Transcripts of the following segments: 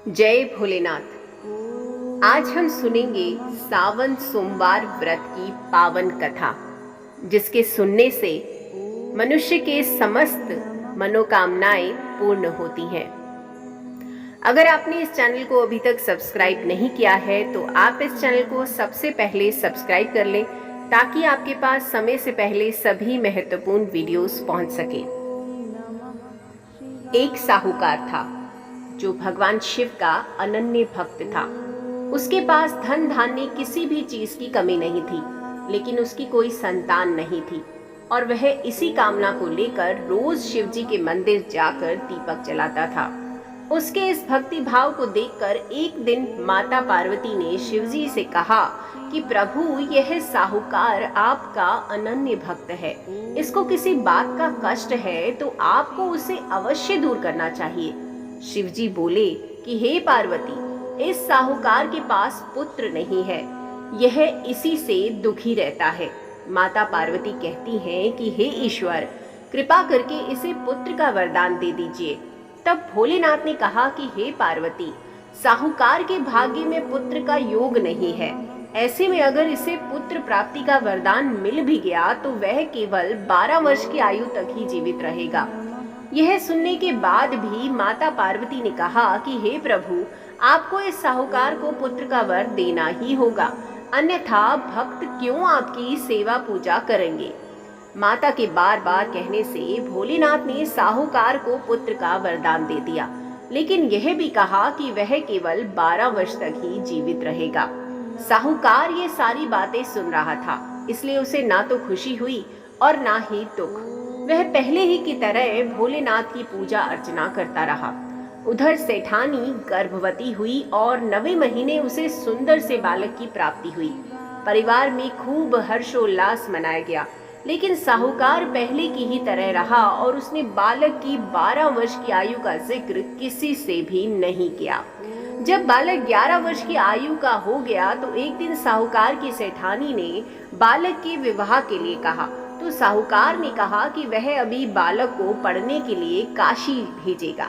जय भोलेनाथ। आज हम सुनेंगे सावन सोमवार व्रत की पावन कथा, जिसके सुनने से मनुष्य के समस्त मनोकामनाएं पूर्ण होती हैं। अगर आपने इस चैनल को अभी तक सब्सक्राइब नहीं किया है तो आप इस चैनल को सबसे पहले सब्सक्राइब कर लें, ताकि आपके पास समय से पहले सभी महत्वपूर्ण वीडियोस पहुंच सके। एक साहूकार था जो भगवान शिव का अनन्य भक्त था। उसके पास धन धान्य किसी भी चीज की कमी नहीं थी, लेकिन उसकी कोई संतान नहीं थी और वह इसी कामना को लेकर रोज शिव जी के मंदिर जाकर दीपक जलाता था। उसके इस भक्ति भाव को देखकर एक दिन माता पार्वती ने शिव जी से कहा कि प्रभु, यह साहूकार आपका अनन्य भक्त है, इसको किसी बात का कष्ट है तो आपको उसे अवश्य दूर करना चाहिए। शिव जी बोले कि हे पार्वती, इस साहूकार के पास पुत्र नहीं है, यह इसी से दुखी रहता है। माता पार्वती कहती हैं कि हे ईश्वर, कृपा करके इसे पुत्र का वरदान दे दीजिए। तब भोलेनाथ ने कहा कि हे पार्वती, साहूकार के भाग्य में पुत्र का योग नहीं है। ऐसे में अगर इसे पुत्र प्राप्ति का वरदान मिल भी गया तो वह केवल 12 वर्ष की आयु तक ही जीवित रहेगा। यह सुनने के बाद भी माता पार्वती ने कहा कि हे प्रभु, आपको इस साहूकार को पुत्र का वर देना ही होगा, अन्यथा भक्त क्यों आपकी सेवा पूजा करेंगे। माता के बार बार कहने से भोलेनाथ ने साहूकार को पुत्र का वरदान दे दिया, लेकिन यह भी कहा कि वह केवल 12 वर्ष तक ही जीवित रहेगा। साहूकार ये सारी बातें सुन रहा था, इसलिए उसे ना तो खुशी हुई और ना ही दुख। वह पहले ही की तरह भोलेनाथ की पूजा अर्चना करता रहा। उधर सेठानी गर्भवती हुई और 9वें महीने उसे सुंदर से बालक की प्राप्ति हुई। परिवार में खूब हर्षोल्लास मनाया गया, लेकिन साहूकार पहले की ही तरह रहा और उसने बालक की 12 वर्ष की आयु का जिक्र किसी से भी नहीं किया। जब बालक 11 वर्ष की आयु का हो गया तो एक दिन साहूकार की सेठानी ने बालक के विवाह के लिए कहा, तो साहूकार ने कहा कि वह अभी बालक को पढ़ने के लिए काशी भेजेगा।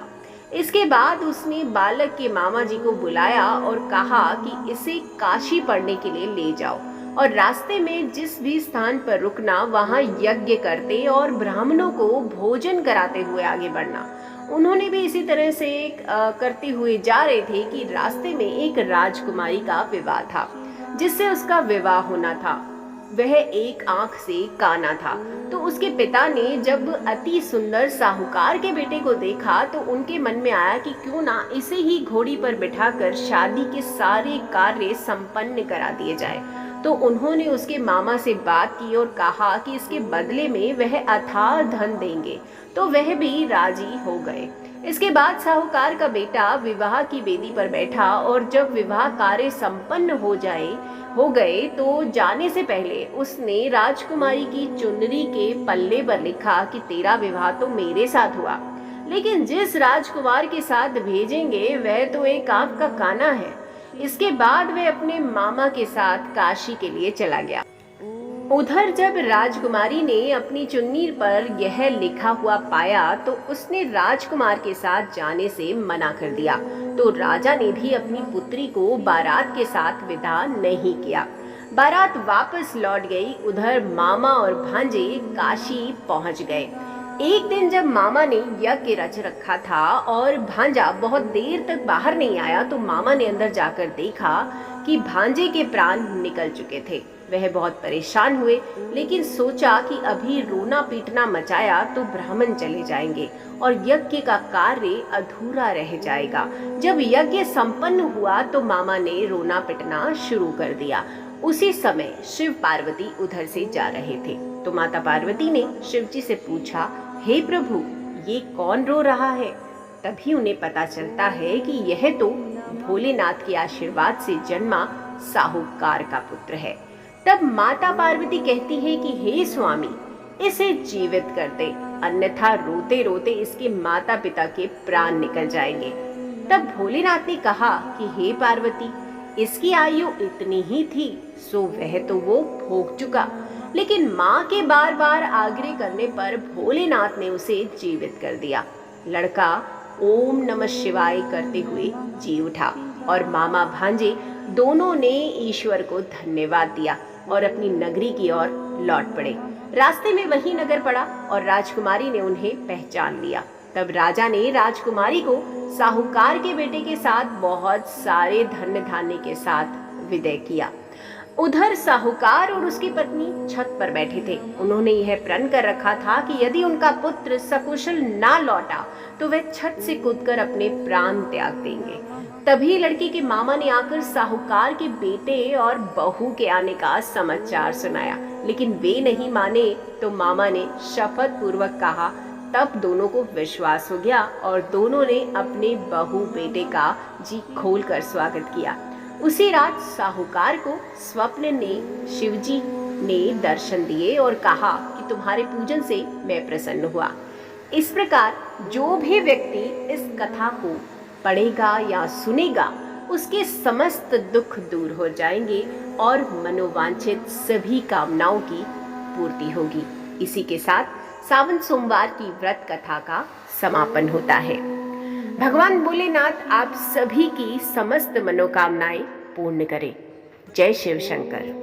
इसके बाद उसने बालक के मामा जी को बुलाया और कहा कि इसे काशी पढ़ने के लिए ले जाओ और रास्ते में जिस भी स्थान पर रुकना वहां यज्ञ करते और ब्राह्मणों को भोजन कराते हुए आगे बढ़ना। उन्होंने भी इसी तरह से करते हुए जा रहे थे कि रास्ते में एक राजकुमारी का विवाह था, जिससे उसका विवाह होना था। वह एक आंख से काना था, तो उसके पिता ने जब अति सुंदर साहूकार के बेटे को देखा तो उनके मन में आया कि क्यों ना इसे ही घोड़ी पर बिठाकर शादी के सारे कार्य संपन्न करा दिए जाए। तो उन्होंने उसके मामा से बात की और कहा कि इसके बदले में वह अथाह धन देंगे, तो वह भी राजी हो गए। इसके बाद साहूकार का बेटा विवाह की वेदी पर बैठा और जब विवाह कार्य संपन्न हो गए तो जाने से पहले उसने राजकुमारी की चुनरी के पल्ले पर लिखा कि तेरा विवाह तो मेरे साथ हुआ, लेकिन जिस राजकुमार के साथ भेजेंगे वह तो एक आंख का काना है। इसके बाद वह अपने मामा के साथ काशी के लिए चला गया। उधर जब राजकुमारी ने अपनी चुन्नी पर यह लिखा हुआ पाया तो उसने राजकुमार के साथ जाने से मना कर दिया। तो राजा ने भी अपनी पुत्री को बारात के साथ विदा नहीं किया। बारात वापस लौट गई। उधर मामा और भांजे काशी पहुंच गए। एक दिन जब मामा ने यज्ञ रच रखा था और भांजा बहुत देर तक बाहर नहीं आया तो मामा ने अंदर जाकर देखा कि भांजे के प्राण निकल चुके थे। वह बहुत परेशान हुए, लेकिन सोचा कि अभी रोना पीटना मचाया तो ब्राह्मण चले जाएंगे और यज्ञ का कार्य अधूरा रह जाएगा। जब यज्ञ संपन्न हुआ तो मामा ने रोना पिटना शुरू कर दिया। उसी समय शिव पार्वती उधर से जा रहे थे, तो माता पार्वती ने शिव जी से पूछा, हे प्रभु, ये कौन रो रहा है? तभी उन्हें पता चलता है कि यह तो भोलेनाथ के आशीर्वाद से जन्मा साहूकार का पुत्र है। तब माता पार्वती कहती है कि हे स्वामी, इसे जीवित कर दे, अन्यथा रोते रोते इसके माता पिता के प्राण निकल जाएंगे। तब भोलेनाथ ने कहा कि हे पार्वती, इसकी आयु इतनी ही थी, सो वह तो वो भोग चुका, लेकिन माँ के बार बार आग्रह करने पर भोलेनाथ ने उसे जीवित कर दिया। लड़का ओम नमः शिवाय करते हुए जी उठा और मामा भांजे दोनों ने ईश्वर को धन्यवाद दिया और अपनी नगरी की ओर लौट पड़े। रास्ते में वही नगर पड़ा और राजकुमारी ने उन्हें पहचान लिया। तब राजा ने राजकुमारी को साहूकार के बेटे के साथ बहुत सारे धन धान्य के साथ विदाई किया। उधर साहूकार और उसकी पत्नी छत पर बैठे थे। उन्होंने यह प्रण कर रखा था कि यदि उनका पुत्र सकुशल ना लौटा तो वे छत से कूदकर अपने प्राण त्याग देंगे। तभी लड़की के मामा ने आकर साहूकार के बेटे और बहू के आने का समाचार सुनाया, लेकिन वे नहीं माने तो मामा ने शपथ पूर्वक कहा। तब दोनों को विश्वास हो गया और दोनों ने अपने बहू बेटे का जी खोलकर स्वागत किया। उसी रात साहूकार को स्वप्न ने शिवजी ने दर्शन दिए और कहा कि तुम्हारे पूजन से मैं प्रसन्न हुआ। इस प्रकार जो भी व्यक्ति इस कथा को पढ़ेगा या सुनेगा उसके समस्त दुख दूर हो जाएंगे और मनोवांछित सभी कामनाओं की पूर्ति होगी। इसी के साथ सावन सोमवार की व्रत कथा का समापन होता है। भगवान भोलेनाथ आप सभी की समस्त मनोकामनाएं पूर्ण करें। जय शिव शंकर।